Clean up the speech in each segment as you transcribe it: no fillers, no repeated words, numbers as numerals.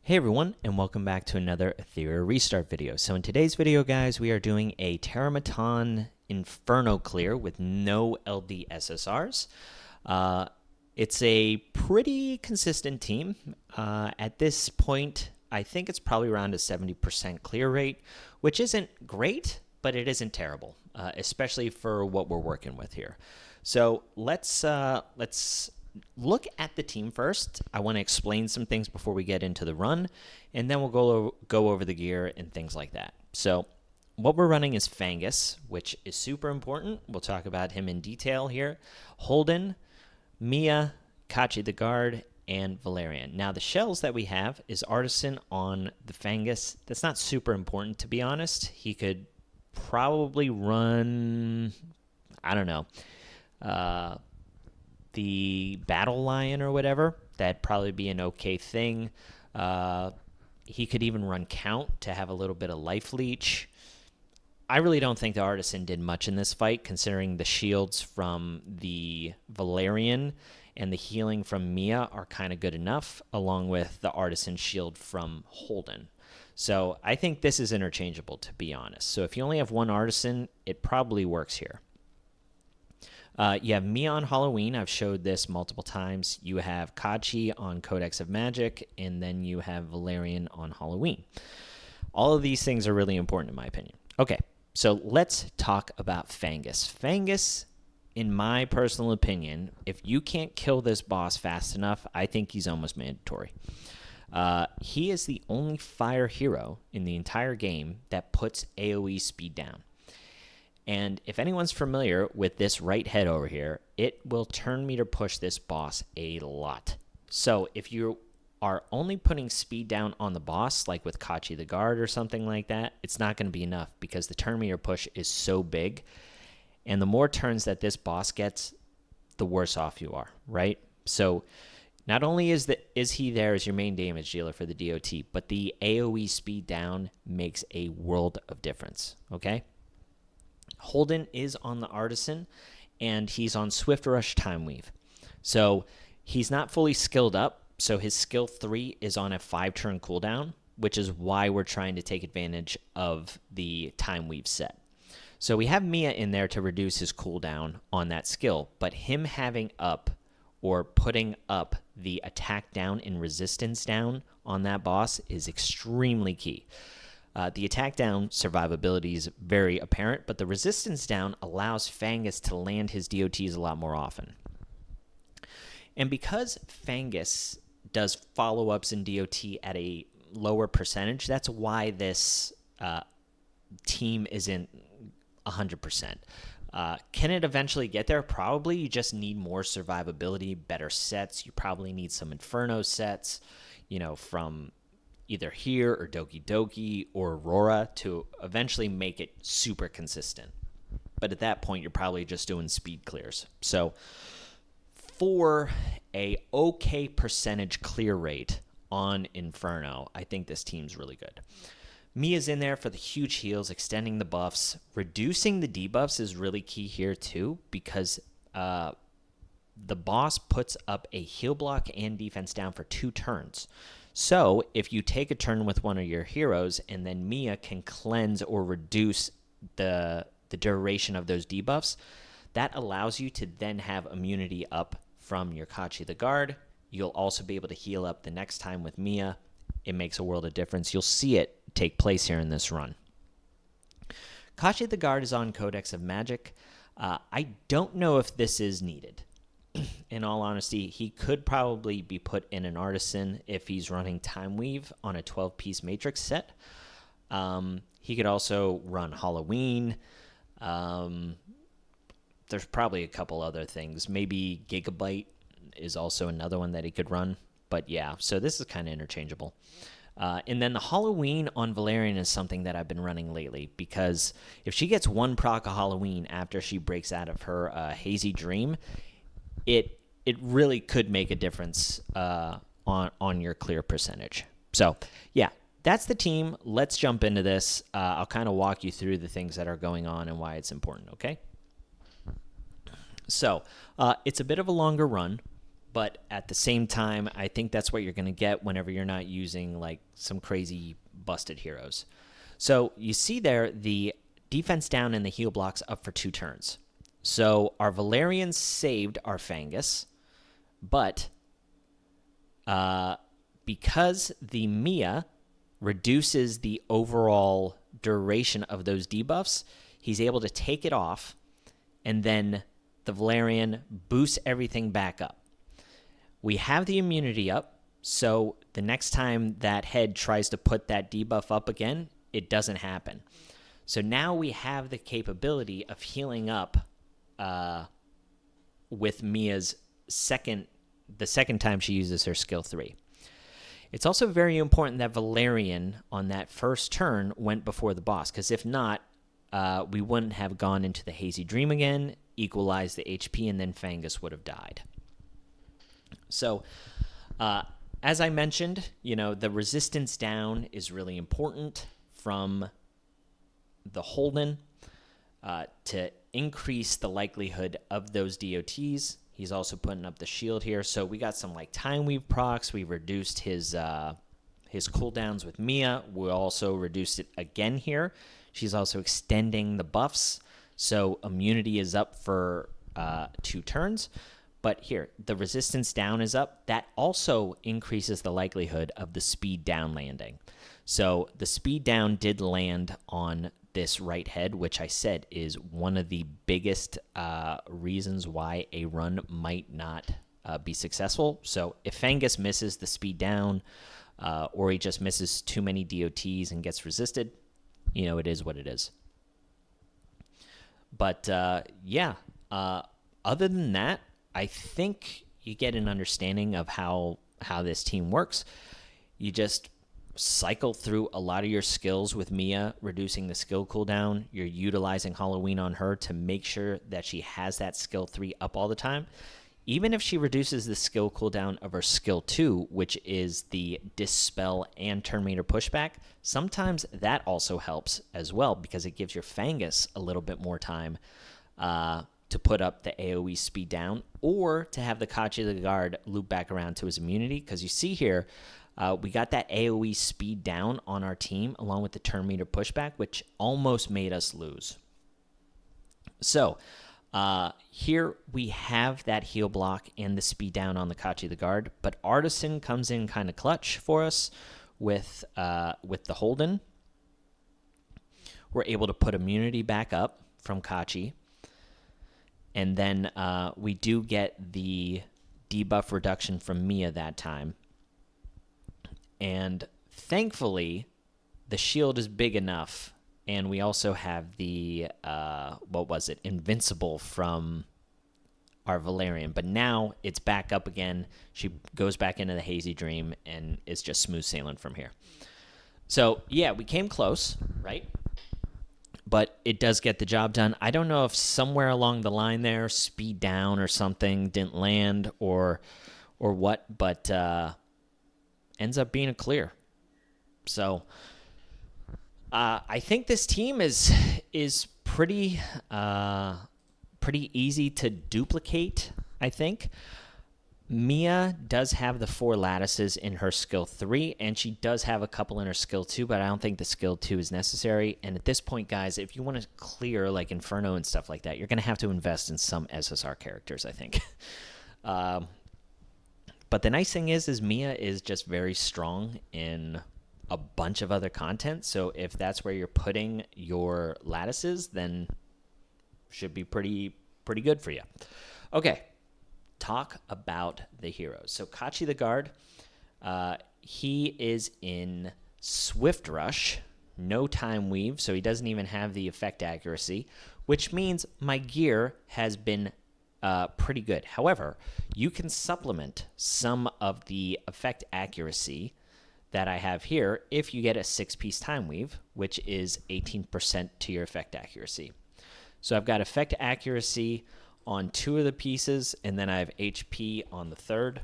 Hey everyone, and welcome back to another Etheria restart video. So in today's video, guys, we are doing a Terrormaton Inferno clear with no LD SSRs. It's a pretty consistent team. At this point, I think it's probably around a 70% clear rate, which isn't great, but it isn't terrible, especially for what we're working with here. So let's look at the team first. I want to explain some things before we get into the run, and then we'll go over the gear and things like that. So what we're running is Fangus, which is super important. We'll talk about him in detail here. Holden, Mia, Kachi the Guard, and Valerian. Now the shells that we have is Artisan on the Fangus. That's not super important, to be honest. He could probably run, I don't know, the Battle Lion or whatever. That'd probably be an okay thing. He could even run Count to have a little bit of life leech. I really don't think the Artisan did much in this fight, considering the shields from the Valerian and the healing from Mia are kind of good enough, along with the Artisan shield from Holden. So I think this is interchangeable, to be honest. So if you only have one Artisan, it probably works here. You have Mia on Halloween. I've showed this multiple times. You have Kachi on Codex of Magic, and then you have Valerian on Halloween. All of these things are really important in my opinion. Okay, so let's talk about Fangus. Fangus, in my personal opinion, if you can't kill this boss fast enough, I think he's almost mandatory. He is the only fire hero in the entire game that puts AoE speed down. And if anyone's familiar with this right head over here, it will turn meter push this boss a lot. So if you are only putting speed down on the boss, like with Kachi the Guard or something like that, it's not going to be enough because the turn meter push is so big. And the more turns that this boss gets, the worse off you are, right? So not only is he there as your main damage dealer for the DOT, but the AoE speed down makes a world of difference, okay? Holden is on the Artisan, and he's on Swift Rush Time Weave. So he's not fully skilled up, so his skill 3 is on a 5-turn cooldown, which is why we're trying to take advantage of the Time Weave set. So we have Mia in there to reduce his cooldown on that skill, but him having up or putting up the attack down and resistance down on that boss is extremely key. The attack down survivability is very apparent, but the resistance down allows Fangus to land his DOTs a lot more often. And because Fangus does follow-ups in DOT at a lower percentage, that's why this team isn't 100%. Can it eventually get there? Probably. You just need more survivability, better sets. You probably need some Inferno sets, you know, from either here or Doki Doki or Aurora to eventually make it super consistent. But at that point, you're probably just doing speed clears. So for a okay percentage clear rate on Inferno, I think this team's really good. Mia's in there for the huge heals, extending the buffs. Reducing the debuffs is really key here too, because the boss puts up a heal block and defense down for 2 turns. So if you take a turn with one of your heroes and then Mia can cleanse or reduce the duration of those debuffs, that allows you to then have immunity up from your Kachi the Guard. You'll also be able to heal up the next time with Mia. It makes a world of difference. You'll see it take place here in this run. Kachi the Guard is on Codex of Magic. I don't know if this is needed. In all honesty, he could probably be put in an Artisan if he's running Time Weave on a 12-piece Matrix set. He could also run Halloween. There's probably a couple other things. Maybe Gigabyte is also another one that he could run. But yeah, so this is kind of interchangeable. And then the Halloween on Valerian is something that I've been running lately, because if she gets 1 proc of Halloween after she breaks out of her hazy dream, it really could make a difference on your clear percentage. So yeah, that's the team. Let's jump into this. I'll kind of walk you through the things that are going on and why it's important, okay? So it's a bit of a longer run, But at the same time, I think that's what you're going to get whenever you're not using like some crazy busted heroes. So you see there the defense down and the heal blocks up for 2 turns. So our Valerian saved our Fangus, but because the Mia reduces the overall duration of those debuffs, he's able to take it off, and then the Valerian boosts everything back up. We have the immunity up, so the next time that head tries to put that debuff up again, it doesn't happen. So now we have the capability of healing up with Mia's the second time she uses her skill 3. It's also very important that Valerian on that first turn went before the boss, because if not, we wouldn't have gone into the Hazy Dream again, equalized the HP, and then Fangus would have died. So, as I mentioned, the resistance down is really important from the Holden to increase the likelihood of those DOTs. He's also putting up the shield here. So we got some like Time Weave procs. We reduced his cooldowns with Mia. We also reduced it again here. She's also extending the buffs. So immunity is up for 2 turns. But here, the resistance down is up. That also increases the likelihood of the speed down landing. So the speed down did land on this right head, which I said is one of the biggest reasons why a run might not be successful. So if Fangus misses the speed down, or he just misses too many DOTs and gets resisted, it is what it is. But other than that, I think you get an understanding of how this team works. You just cycle through a lot of your skills with Mia, reducing the skill cooldown. You're utilizing Halloween on her to make sure that she has that skill 3 up all the time. Even if she reduces the skill cooldown of her skill 2, which is the Dispel and Terminator pushback, sometimes that also helps as well, because it gives your Fangus a little bit more time to put up the AoE speed down, or to have the Kachi the Guard loop back around to his immunity. Because you see here, we got that AoE speed down on our team along with the Terminator pushback, which almost made us lose. So here we have that heal block and the speed down on the Kachi the Guard, but Artisan comes in kind of clutch for us with the Holden. We're able to put immunity back up from Kachi. And then we do get the debuff reduction from Mia that time. And thankfully, the shield is big enough. And we also have the, Invincible from our Valerian. But now it's back up again. She goes back into the Hazy Dream, and it's just smooth sailing from here. So, yeah, we came close, right? But it does get the job done. I don't know if somewhere along the line there, speed down or something didn't land or what, but ends up being a clear. So I think this team is pretty easy to duplicate, I think. Mia does have the 4 lattices in her skill 3, and she does have a couple in her skill 2, but I don't think the skill 2 is necessary. And at this point, guys, if you want to clear like Inferno and stuff like that, you're going to have to invest in some SSR characters, I think. But the nice thing is Mia is just very strong in a bunch of other content. So if that's where you're putting your lattices, then should be pretty good for you. Okay. Talk about the heroes. So Kachi the Guard, he is in Swift Rush, no Time Weave, so he doesn't even have the effect accuracy, which means my gear has been pretty good. However, you can supplement some of the effect accuracy that I have here if you get a 6-piece Time Weave, which is 18% to your effect accuracy. So I've got effect accuracy on 2 of the pieces, and then I have HP on the 3rd.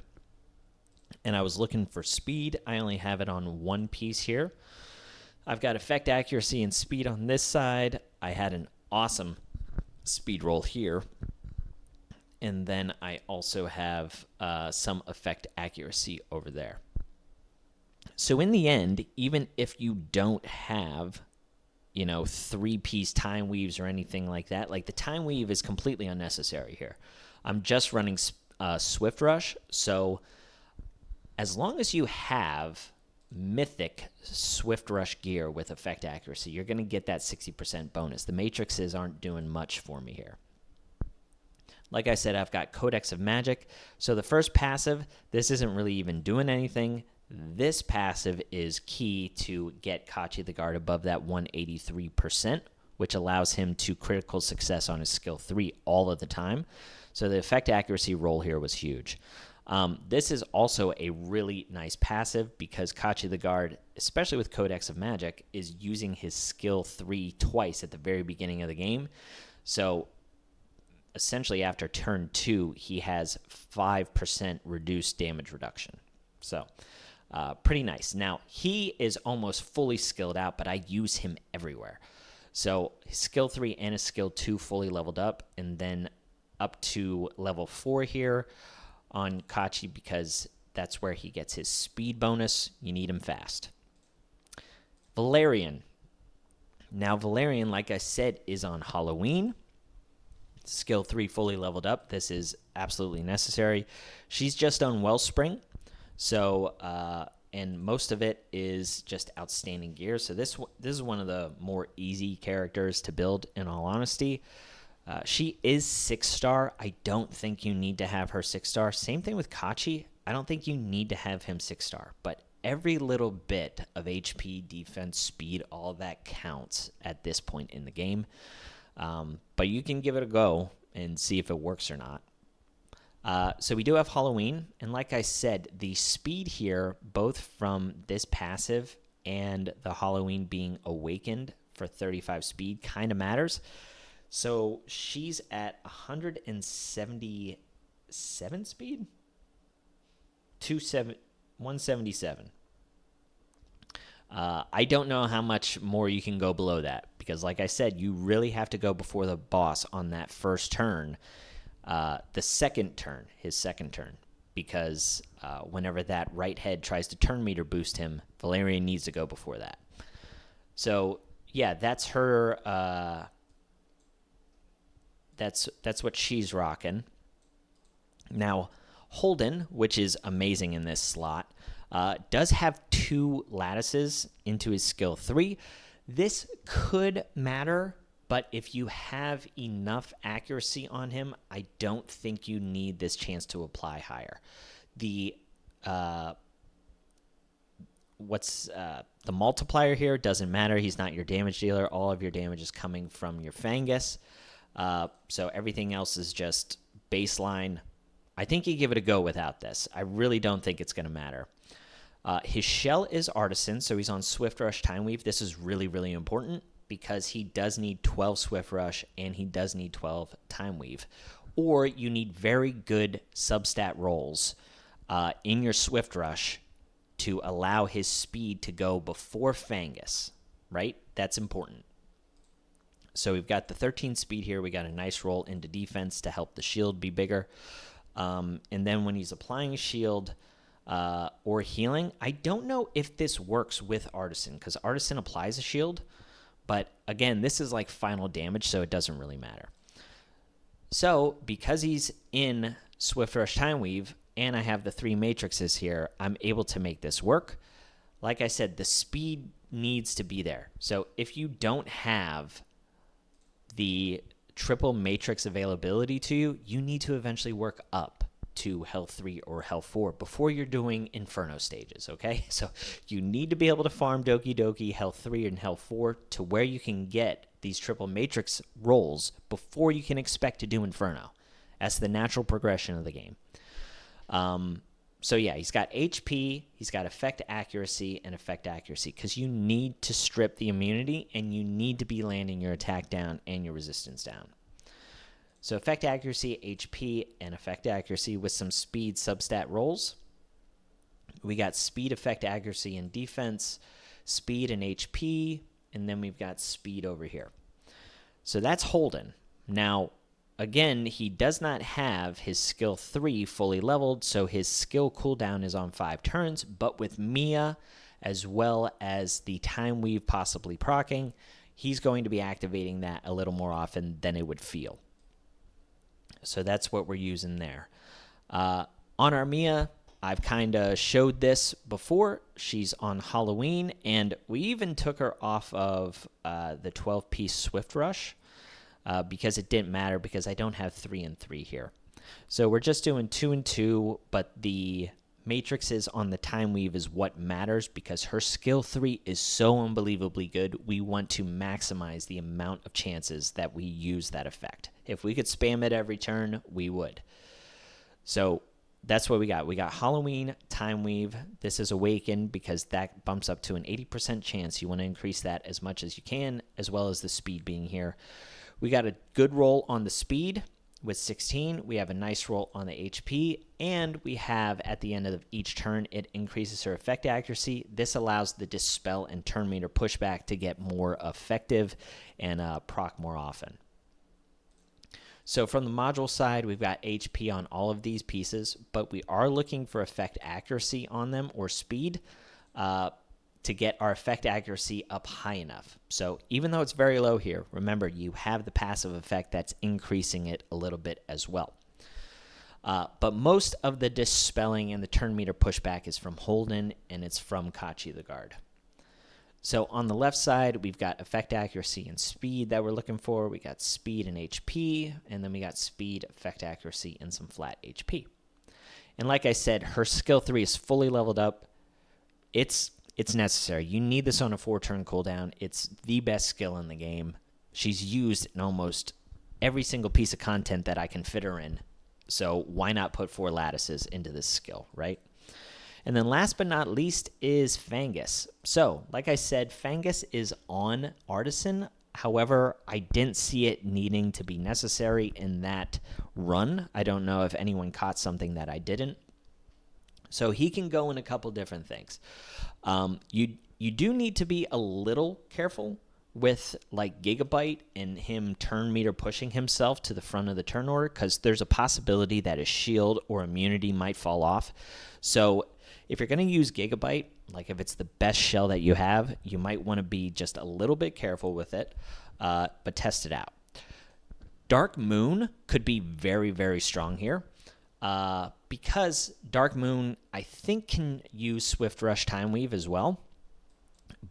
And I was looking for speed. I only have it on 1 piece here. I've got effect accuracy and speed on this side. I had an awesome speed roll here. And then I also have some effect accuracy over there. So in the end, even if you don't have, 3-piece time weaves or anything like that, like the time weave is completely unnecessary here. I'm just running Swift Rush. So as long as you have mythic Swift Rush gear with effect accuracy, you're going to get that 60% bonus. The matrices aren't doing much for me here. Like I said, I've got Codex of Magic. So the first passive, this isn't really even doing anything. This passive is key to get Kachi the Guard above that 183%, which allows him to critical success on his skill 3 all of the time. So the effect accuracy roll here was huge. This is also a really nice passive because Kachi the Guard, especially with Codex of Magic, is using his skill 3 twice at the very beginning of the game. So essentially after turn 2, he has 5% reduced damage reduction. So pretty nice. Now, he is almost fully skilled out, but I use him everywhere. So his skill 3 and his skill 2 fully leveled up, and then up to level 4 here on Kachi because that's where he gets his speed bonus. You need him fast. Valerian. Now, Valerian, like I said, is on Halloween. Skill 3 fully leveled up. This is absolutely necessary. She's just on Wellspring. So, and most of it is just outstanding gear. So this is one of the more easy characters to build, in all honesty. She is 6-star. I don't think you need to have her 6-star. Same thing with Kachi. I don't think you need to have him 6-star. But every little bit of HP, defense, speed, all that counts at this point in the game. But you can give it a go and see if it works or not. So we do have Halloween, and like I said, the speed here, both from this passive and the Halloween being awakened for 35 speed, kind of matters. So she's at 177 speed? 177. I don't know how much more you can go below that, because like I said, you really have to go before the boss on that first turn. His second turn, because whenever that right head tries to turn meter boost him, Valerian needs to go before that. So yeah, that's her. That's what she's rocking. Now, Holden, which is amazing in this slot, does have 2 lattices into his skill 3. This could matter, but if you have enough accuracy on him, I don't think you need this chance to apply higher. The multiplier here doesn't matter. He's not your damage dealer. All of your damage is coming from your Fangus. So everything else is just baseline. I think you give it a go without this. I really don't think it's going to matter. His shell is Artisan, so he's on Swift Rush Time Weave. This is really, really important because he does need 12 Swift Rush and he does need 12 Time Weave. Or you need very good substat rolls in your Swift Rush to allow his speed to go before Fangus, right? That's important. So we've got the 13 speed here. We got a nice roll into defense to help the shield be bigger. And then when he's applying shield or healing, I don't know if this works with Artisan because Artisan applies a shield. But again, this is like final damage, so it doesn't really matter. So because he's in Swift Rush Time Weave and I have the 3 matrices here, I'm able to make this work. Like I said, the speed needs to be there. So if you don't have the triple matrix availability to you, you need to eventually work up to health 3 or health 4 before you're doing Inferno stages, okay? So you need to be able to farm Doki Doki health 3 and health 4 to where you can get these triple matrix rolls before you can expect to do Inferno. That's the natural progression of the game. So yeah, he's got HP, he's got effect accuracy, and effect accuracy because you need to strip the immunity and you need to be landing your attack down and your resistance down. So effect accuracy, HP, and effect accuracy with some speed substat rolls. We got speed, effect accuracy, and defense, speed and HP, and then we've got speed over here. So that's Holden. Now, again, he does not have his skill 3 fully leveled, so his skill cooldown is on 5 turns, but with Mia, as well as the Time Weave possibly proccing, he's going to be activating that a little more often than it would feel. So that's what we're using there. On our Mia, I've kind of showed this before. She's on Halloween, and we even took her off of the 12-piece Swift Rush because it didn't matter because I don't have 3 and 3 here. So we're just doing 2 and 2, but the matrices on the Time Weave is what matters because her skill 3 is so unbelievably good. We want to maximize the amount of chances that we use that effect. If we could spam it every turn, we would. So that's what we got. We got Halloween, Time Weave. This is Awaken because that bumps up to an 80% chance. You want to increase that as much as you can, as well as the speed being here. We got a good roll on the speed with 16. We have a nice roll on the HP, and we have at the end of each turn, it increases her effect accuracy. This allows the Dispel and Turn Meter pushback to get more effective and proc more often. So from the module side, we've got HP on all of these pieces, but we are looking for effect accuracy on them or speed to get our effect accuracy up high enough. So even though it's very low here, remember you have the passive effect that's increasing it a little bit as well. But most of the dispelling and the turn meter pushback is from Holden, and it's from Kachi the Guard. So on the left side, we've got effect accuracy and speed that we're looking for. We got speed and HP, and then we got speed, effect accuracy, and some flat HP. And like I said, her skill 3 is fully leveled up. It's necessary. You need this on a 4-turn cooldown. It's the best skill in the game. She's used in almost every single piece of content that I can fit her in. So why not put 4 lattices into this skill, right? And then last but not least is Fangus. So, like I said, Fangus is on Artisan. However, I didn't see it needing to be necessary in that run. I don't know if anyone caught something that I didn't. So he can go in a couple different things. You do need to be a little careful with like Gigabyte and him turn meter pushing himself to the front of the turn order because there's a possibility that his shield or immunity might fall off. So if you're going to use Gigabyte, like if it's the best shell that you have, you might want to be just a little bit careful with it, but test it out. Dark Moon could be very, very strong here because Dark Moon, I think, can use Swift Rush Time Weave as well,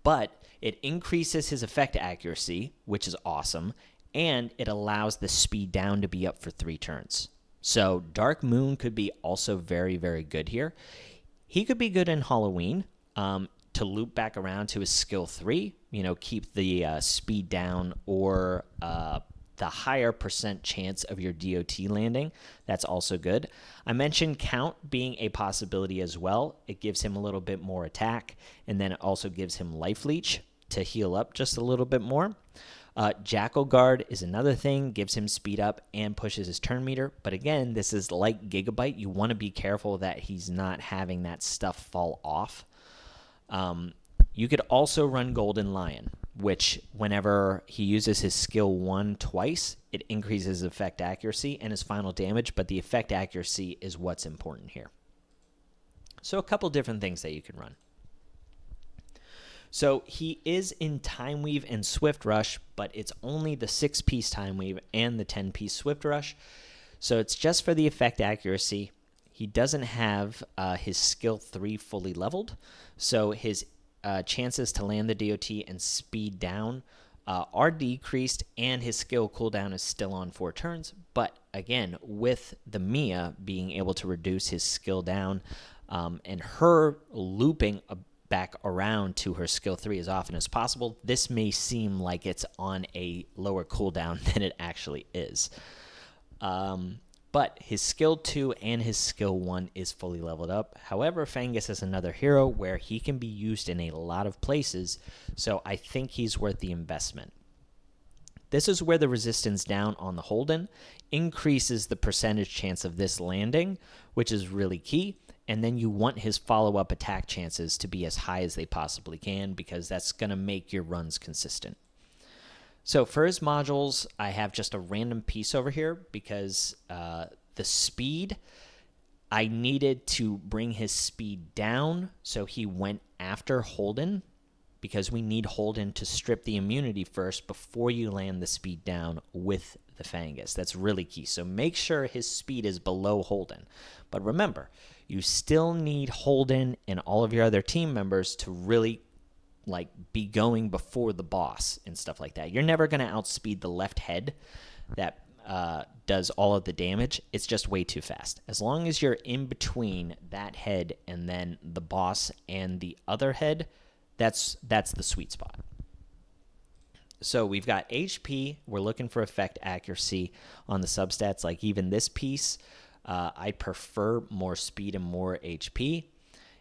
but it increases his effect accuracy, which is awesome, and it allows the speed down to be up for 3 turns. So Dark Moon could be also very, very good here. He could be good in Halloween to loop back around to his skill 3, keep the speed down or the higher % chance of your DOT landing. That's also good. I mentioned Count being a possibility as well. It gives him a little bit more attack, and then it also gives him Life Leech to heal up just a little bit more. Jackal Guard is another thing, gives him speed up and pushes his turn meter. But again, this is like Gigabyte. You want to be careful that he's not having that stuff fall off. You could also run Golden Lion, which whenever he uses his skill 1 twice, it increases effect accuracy and his final damage, but the effect accuracy is what's important here. So a couple different things that you can run. So he is in Time Weave and Swift Rush, but it's only the 6-piece Time Weave and the 10-piece Swift Rush. So it's just for the effect accuracy. He doesn't have his skill 3 fully leveled, so his chances to land the DOT and speed down are decreased, and his skill cooldown is still on 4 turns. But again, with the Mia being able to reduce his skill down and her looping back around to her skill 3 as often as possible, this may seem like it's on a lower cooldown than it actually is. But his skill 2 and his skill 1 is fully leveled up. However, Fangus is another hero where he can be used in a lot of places, so I think he's worth the investment. This is where the resistance down on the Holden increases the percentage chance of this landing, which is really key. And then you want his follow-up attack chances to be as high as they possibly can because that's going to make your runs consistent. So for his modules, I have just a random piece over here because the speed, I needed to bring his speed down, so he went after Holden, because we need Holden to strip the immunity first before you land the speed down with the Fangus. That's really key. So make sure his speed is below Holden. But remember, you still need Holden and all of your other team members to really be going before the boss and stuff like that. You're never going to outspeed the left head that does all of the damage. It's just way too fast. As long as you're in between that head and then the boss and the other head, that's the sweet spot. So we've got HP. We're looking for effect accuracy on the substats. Like even this piece, I prefer more speed and more HP.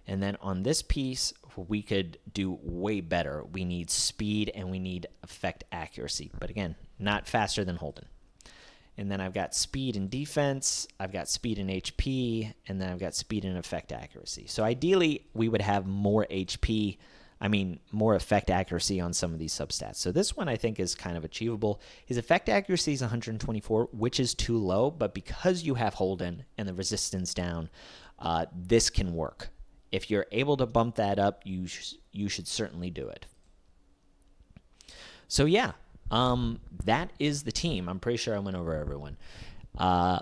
And then on this piece, we could do way better. We need speed and we need effect accuracy. But again, not faster than Holden. And then I've got speed and defense, I've got speed and HP, and then I've got speed and effect accuracy. So ideally, we would have more more effect accuracy on some of these substats. So this one I think is kind of achievable. His effect accuracy is 124, which is too low, but because you have Holden and the resistance down, this can work. If you're able to bump that up, you should certainly do it. So yeah, that is the team. I'm pretty sure I went over everyone. I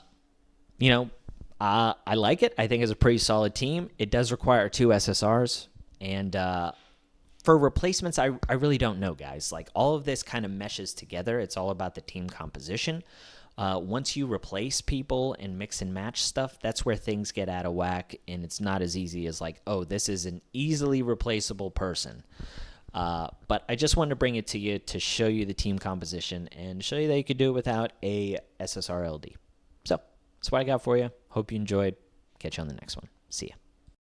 like it. I think it's a pretty solid team. It does require 2 SSRs. And for replacements, I really don't know, guys. Like, all of this kind of meshes together. It's all about the team composition. Once you replace people and mix and match stuff, that's where things get out of whack, and it's not as easy as like, oh, this is an easily replaceable person. But I just wanted to bring it to you to show you the team composition and show you that you could do it without a SSR LD. So that's what I got for you. Hope you enjoyed. Catch you on the next one. See ya.